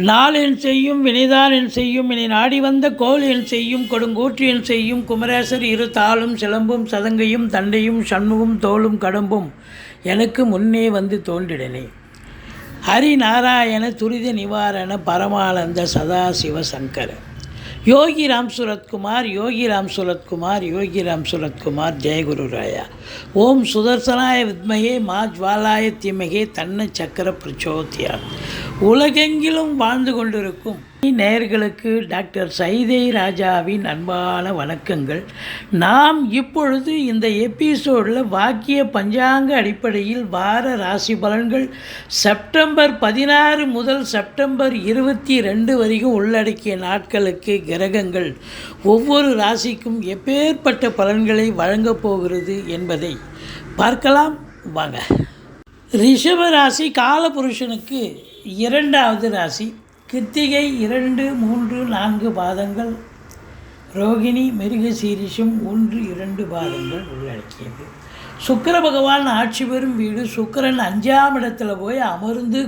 நாள் என் செய்யும் வினைதான் என் செய்யும் இனி நாடி வந்த கோல் என் செய்யும் கொடுங்கூற்று என் செய்யும் குமரேசர் இரு தாளும் சிலம்பும் சதங்கையும் தண்டையும் சண்முகம் தோளும் கடம்பும் எனக்கு முன்னே வந்து தோன்றிடனே. ஹரிநாராயண துரித நிவாரண பரமானந்த சதாசிவ சங்கர யோகி ராம் சுரத்குமார் யோகி ராம் சுரத்குமார் யோகி ராம் சுரத்குமார் ஜெயகுரு ராயா. ஓம் சுதர்சனாய வித்மகே மா ஜ்வாலாய தீமகே தன்ன சக்கர பிரச்சோதியா. உலகெங்கிலும் வாழ்ந்து கொண்டிருக்கும் நேயர்களுக்கு டாக்டர் சைதை ராஜாவின் அன்பான வணக்கங்கள். நாம் இப்பொழுது இந்த எபிசோடில் வாக்கிய பஞ்சாங்க அடிப்படையில் வார ராசி பலன்கள் செப்டம்பர் 16 முதல் செப்டம்பர் 22 வரைக்கும் உள்ளடக்கிய நாட்களுக்கு கிரகங்கள் ஒவ்வொரு ராசிக்கும் எப்பேற்பட்ட பலன்களை வழங்கப் போகிறது என்பதை பார்க்கலாம் வாங்க. ரிஷப ராசி காலபுருஷனுக்கு 2வது ராசி. கிருத்திகை 2, 3, 4 பாதங்கள், ரோகிணி மிருகசீரிஷம் 1, 2 பாதங்கள் உள்ளடக்கியது. சுக்கிர பகவான் ஆட்சி பெறும் வீடு. சுக்கிரன் 5ஆம் இடத்துல போய் அமர்ந்து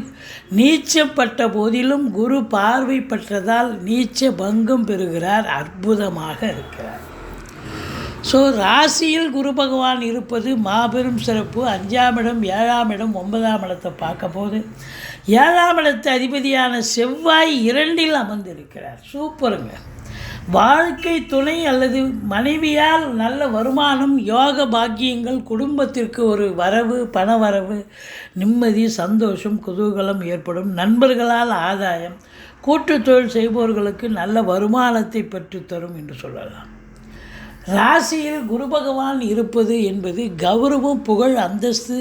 நீச்சப்பட்ட போதிலும் குரு பார்வை பெற்றதால் நீச்ச பங்கம் பெறுகிறார். அற்புதமாக இருக்கிறார். ஸோ ராசியில் குரு பகவான் இருப்பது மாபெரும் சிறப்பு. 5ஆம் இடம், 7ஆம் இடம், 9ஆம் இடத்தை பார்க்க போது 7ஆம் இடத்து அதிபதியான செவ்வாய் 2இல் அமர்ந்திருக்கிறார். சூப்பருங்க. வாழ்க்கை துணை அல்லது மனைவியால் நல்ல வருமானம், யோக பாக்கியங்கள், குடும்பத்திற்கு ஒரு வரவு, பண வரவு, நிம்மதி, சந்தோஷம், குதூகலம் ஏற்படும். நண்பர்களால் ஆதாயம், கூட்டு தொழில் செய்பவர்களுக்கு நல்ல வருமானத்தை பெற்றுத்தரும் என்று சொல்லலாம். ராசியில் குரு பகவான் இருப்பது என்பது கௌரவம், புகழ், அந்தஸ்து,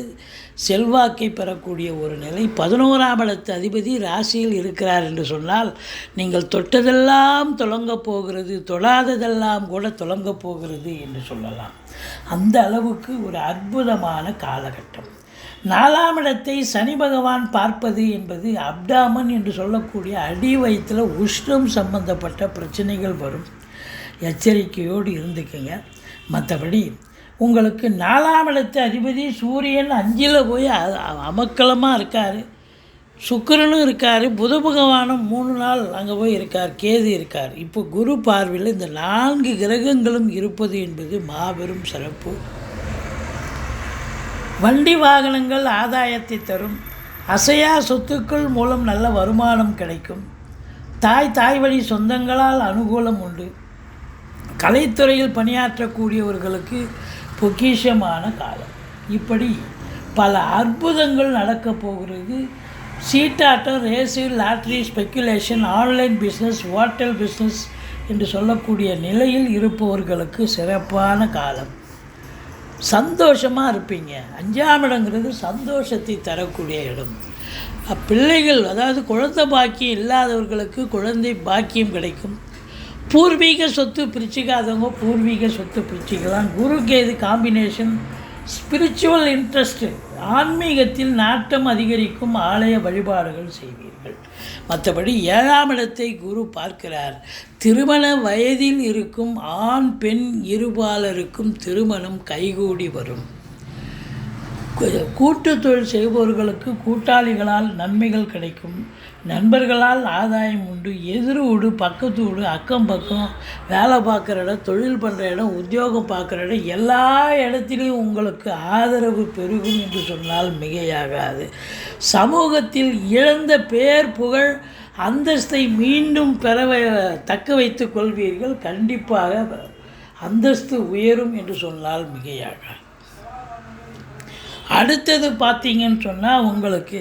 செல்வாக்கை பெறக்கூடிய ஒரு நிலை. 11ஆம் இடத்து அதிபதி ராசியில் இருக்கிறார் என்று சொன்னால் நீங்கள் தொட்டதெல்லாம் தொடங்கப் போகிறது, தொடாததெல்லாம் கூட தொடங்கப் போகிறது என்று சொல்லலாம். அந்த அளவுக்கு ஒரு அற்புதமான காலகட்டம். 4ஆம் இடத்தை சனி பகவான் பார்ப்பது என்பது அப்டாமன் என்று சொல்லக்கூடிய அடி வயிற்றில் உஷ்ணம் சம்பந்தப்பட்ட பிரச்சனைகள் வரும். எச்சரிக்கையோடு இருந்துக்குங்க. மற்றபடி உங்களுக்கு 4ஆம் இடத்து அதிபதி சூரியன் 5இல் போய் அமக்கலமாக இருக்கார். சுக்கிரனும் இருக்கார். புத பகவானும் 3 நாள் அங்கே போய் இருக்கார். கேது இருக்கார். இப்போ குரு பார்வையில் இந்த 4 கிரகங்களும் இருப்பது என்பது மாபெரும் சிறப்பு. வண்டி வாகனங்கள் ஆதாயத்தை தரும். அசையா சொத்துக்கள் மூலம் நல்ல வருமானம் கிடைக்கும். தாய் வழி சொந்தங்களால் அனுகூலம் உண்டு. கலைத்துறையில் பணியாற்றக்கூடியவர்களுக்கு பொக்கிஷமான காலம். இப்படி பல அற்புதங்கள் நடக்கப் போகிறது. சீட்டாட்டம், race, lottery, speculation, online business, hotel business என்று சொல்லக்கூடிய நிலையில் இருப்பவர்களுக்கு சிறப்பான காலம். சந்தோஷமாக இருப்பீங்க. 5ஆம் இடங்கிறது சந்தோஷத்தை தரக்கூடிய இடம். பிள்ளைகள், அதாவது குழந்தை பாக்கியம் இல்லாதவர்களுக்கு குழந்தை பாக்கியம் கிடைக்கும். பூர்வீக சொத்து பிரிச்சுக்காதவங்க பூர்வீக சொத்து பிரிச்சுக்கலாம். குரு கேது காம்பினேஷன். ஸ்பிரிச்சுவல் இன்ட்ரெஸ்ட்டு, ஆன்மீகத்தில் நாட்டம் அதிகரிக்கும். ஆலய வழிபாடுகள் செய்வீர்கள். மற்றபடி 7ஆம் இடத்தை குரு பார்க்கிறார். திருமண வயதில் இருக்கும் ஆண் பெண் இருபாலருக்கும் திருமணம் கைகூடி வரும். கூட்டு தொழில் செய்பவர்களுக்கு கூட்டாளிகளால் நன்மைகள் கிடைக்கும். நண்பர்களால் ஆதாயம் உண்டு. எதிர் வீடு, பக்கத்து வீடு, அக்கம் பக்கம், வேலை பார்க்குற இடம், தொழில் பண்ணுற இடம், உத்தியோகம் பார்க்குற இடம், எல்லா இடத்துலையும் உங்களுக்கு ஆதரவு பெருகும் என்று சொன்னால் மிகையாகாது. சமூகத்தில் இழந்த பேர், புகழ், அந்தஸ்தை மீண்டும் தக்க வைத்து கொள்வீர்கள். கண்டிப்பாக அந்தஸ்து உயரும் என்று சொன்னால் மிகையாகாது. அடுத்தது பார்த்தீங்கன்னு சொன்னால் உங்களுக்கு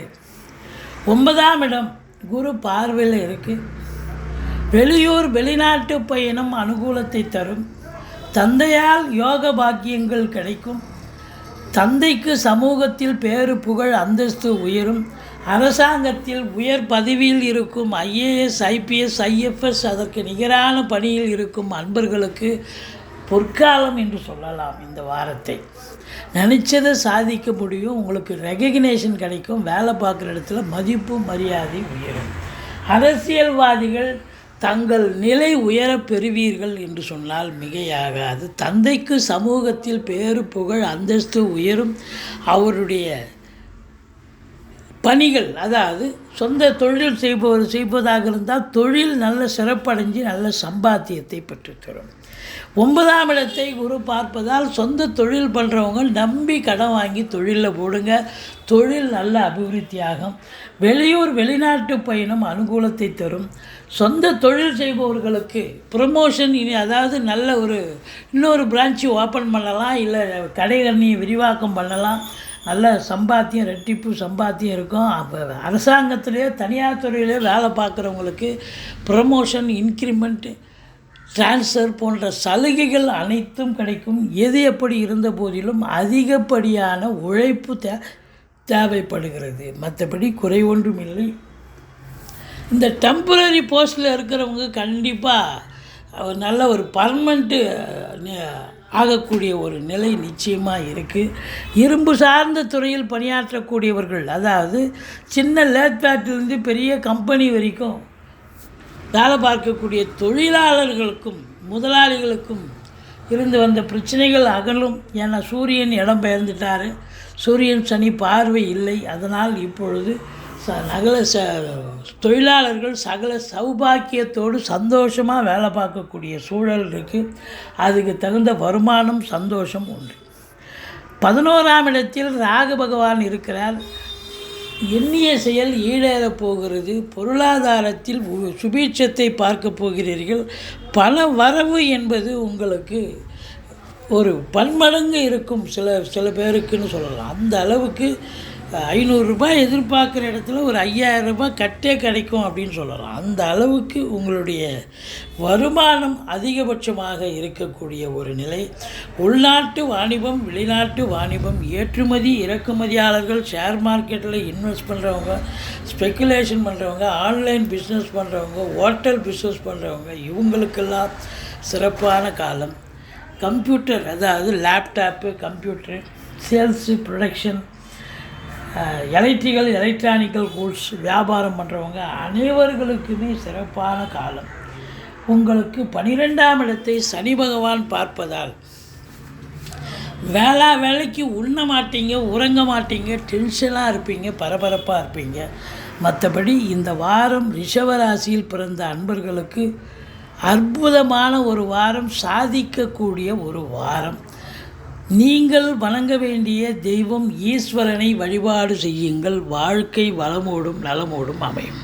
9ஆம் இடம் குரு பார்வையில் இருக்குது. வெளியூர் வெளிநாட்டு பயணம் அனுகூலத்தை தரும். தந்தையால் யோக பாக்கியங்கள் கிடைக்கும். தந்தைக்கு சமூகத்தில் பேரு, புகழ், அந்தஸ்து உயரும். அரசாங்கத்தில் உயர் பதவியில் இருக்கும் IAS, IPS, IFS அதற்கு நிகரான பணியில் இருக்கும் அன்பர்களுக்கு பொற்காலம் என்று சொல்லலாம். இந்த வாரத்தை நினச்சதை சாதிக்க முடியும். உங்களுக்கு ரெகக்னேஷன் கிடைக்கும். வேலை பார்க்குற இடத்துல மதிப்பு, மரியாதை உயரும். அரசியல்வாதிகள் தங்கள் நிலை உயர பெறுவீர்கள் என்று சொன்னால் மிகையாகாது. தந்தைக்கு சமூகத்தில் பேரு, புகழ், அந்தஸ்து உயரும். அவருடைய பணிகள், அதாவது சொந்த தொழில் செய்வதாக இருந்தால் தொழில் நல்ல சிறப்படைஞ்சு நல்ல சம்பாத்தியத்தை பெற்றுத்தரும். 9ஆம் இடத்தை குரு பார்ப்பதால் சொந்த தொழில் பண்ணுறவங்க நம்பி கடன் வாங்கி தொழிலில் போடுங்க. தொழில் நல்ல அபிவிருத்தியாகும். வெளியூர் வெளிநாட்டு பயணம் அனுகூலத்தை தரும். சொந்த தொழில் செய்பவர்களுக்கு ப்ரமோஷன், அதாவது நல்ல இன்னொரு பிரான்ச்சு ஓப்பன் பண்ணலாம், இல்லை கடைகண்ணியை விரிவாக்கம் பண்ணலாம். நல்ல சம்பாத்தியம், ரெட்டிப்பு சம்பாத்தியம் இருக்கும். அப்போ அரசாங்கத்திலே தனியார் துறையிலே வேலை பார்க்குறவங்களுக்கு ப்ரமோஷன், இன்க்ரிமெண்ட்டு, டிரான்ஸ்ஃபர் போன்ற சலுகைகள் அனைத்தும் கிடைக்கும். எது எப்படி இருந்த போதிலும் அதிகப்படியான உழைப்பு தேவைப்படுகிறது. மற்றபடி குறை ஒன்றும் இல்லை. இந்த டெம்பரரி போஸ்ட்டில் இருக்கிறவங்க கண்டிப்பாக நல்ல ஒரு பர்மனெண்ட்டு ஆகக்கூடிய ஒரு நிலை நிச்சயமாக இருக்குது. இரும்பு சார்ந்த துறையில் பணியாற்றக்கூடியவர்கள், அதாவது சின்ன லேத்பேட்டிலிருந்து பெரிய கம்பெனி வரைக்கும் வேலை பார்க்கக்கூடிய தொழிலாளர்களுக்கும் முதலாளிகளுக்கும் இருந்து வந்த பிரச்சனைகள் அகலும். ஏன்னா சூரியன் இடம் பெயர்ந்துட்டார். சூரியன் சனி பார்வை இல்லை. அதனால் இப்பொழுது தொழிலாளர்கள் சகல சௌபாக்கியத்தோடு சந்தோஷமாக வேலை பார்க்கக்கூடிய சூழல் இருக்குது. அதுக்கு தகுந்த வருமானம், சந்தோஷம் உண்டு. 11ஆம் இடத்தில் ராகு பகவான் இருக்கிறார். எண்ணிய செயல் ஈடேறப் போகிறது. பொருளாதாரத்தில் சுபீட்சத்தை பார்க்க போகிறீர்கள். பண வரவு என்பது உங்களுக்கு ஒரு பன்மடங்கு இருக்கும். சில பேருக்குன்னு சொல்லலாம். அந்த அளவுக்கு 500 ரூபாய் எதிர்பார்க்குற இடத்துல ஒரு 5000 ரூபாய் கட்டே கிடைக்கும் அப்படின்னு சொல்லலாம். அந்த அளவுக்கு உங்களுடைய வருமானம் அதிகபட்சமாக இருக்கக்கூடிய ஒரு நிலை. உள்நாட்டு வாணிபம், வெளிநாட்டு வாணிபம், ஏற்றுமதி இறக்குமதியாளர்கள், ஷேர் மார்க்கெட்டில் இன்வெஸ்ட் பண்ணுறவங்க, ஸ்பெக்குலேஷன் பண்ணுறவங்க, ஆன்லைன் பிஸ்னஸ் பண்ணுறவங்க, ஹோட்டல் பிஸ்னஸ் பண்ணுறவங்க, இவங்களுக்கெல்லாம் சிறப்பான காலம். கம்ப்யூட்டர், அதாவது laptop, computer, sales, production, electronical goods வியாபாரம் பண்ணுறவங்க அனைவர்களுக்குமே சிறப்பான காலம். உங்களுக்கு 12ஆம் இடத்தை சனி பகவான் பார்ப்பதால் வேலைக்கு உண்ண மாட்டீங்க, உறங்க மாட்டீங்க, டென்ஷனாக இருப்பீங்க, பரபரப்பாக இருப்பீங்க. மற்றபடி இந்த வாரம் ரிஷபராசியில் பிறந்த அன்பர்களுக்கு அற்புதமான ஒரு வாரம், சாதிக்கக்கூடிய ஒரு வாரம். நீங்கள் வணங்க வேண்டிய தெய்வம் ஈஸ்வரனை வழிபாடு செய்யுங்கள். வாழ்க்கை வளமோடும் நலமோடும் அமையும்.